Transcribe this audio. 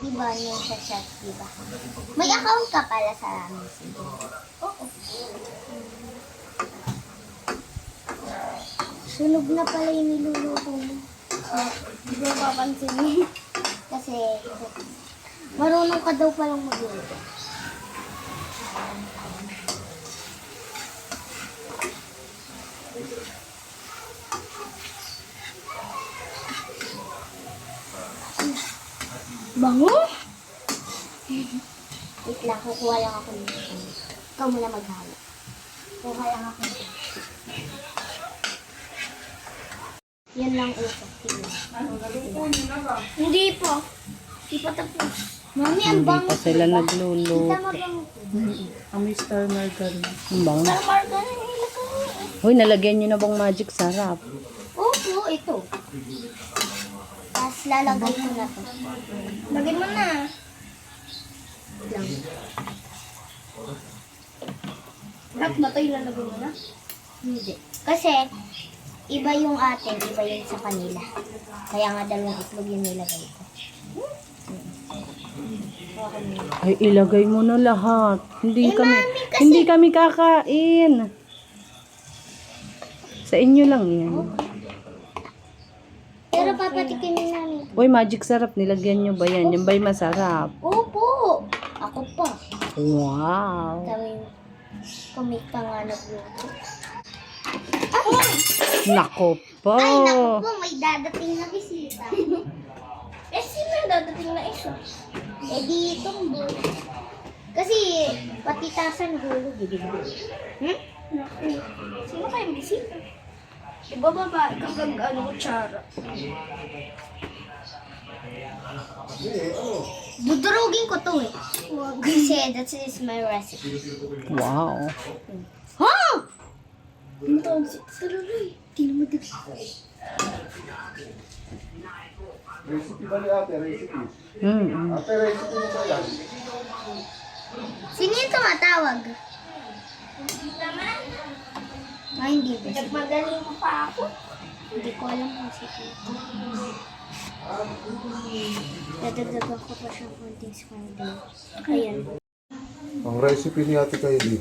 Diba yun sa chat, diba? May account ka pala sa Messenger. Oo. Sunog na pala yung niluluto mo. Hindi mo papansin. Kasi, marunong ka daw palang magluto. Bango? Wait lang, kukuha lang ako nito. Ikaw muna maghalo. Kukuha lang ako nito. Yan lang uso. Hindi po. Hindi pa tapos. Mami, ang Hindi bango. pa sila nagluluto. Kita mabango. Amoy star margarine. Ang bango. Star margarine ilagay. Uy, nalagyan nyo na bang magic sarap? Opo, ito. Tapos lalagay ko na to. Lagay mo na. Lang. Lahat ba ito ilalagay mo na? Hindi. Kasi, iba yung atin, iba yung sa kanila. Kaya nga dalawang itlog yung nilagay ko. Ay, ilagay mo na lahat. Hindi Eh, kami, Mami, kasi- hindi kami kakain. Sa inyo lang yan. Pero papatikimin namin. Uy, magic sarap. Nilagyan nyo ba yan? Yan ba'y masarap? Opo! Ako pa. Wow. Kami pa nga nagluto. Nako po. Ay, naku po, may dadating na bisita. Sino yung dadating na isa? Di itong bulo. Kasi, patitasan gulo, di ba? Naku. Sino kayong bisita? Iba babae kapag kutsara. Dudurugin ko to eh. Kasi that is my recipe. Wow. Ha? Ano tawag si Saruloy? Di naman dito. Recipe ba ni ate? Recipe? Ate, recipe mo ba yan? Sino yung tumatawag? Ay, hindi ba? Nagmagaling mo pa ako? Hindi ko alam kung si Tito. Dadagdagan ko pa siyang konting scandal. Ayan. Ang recipe ni ate Kylie.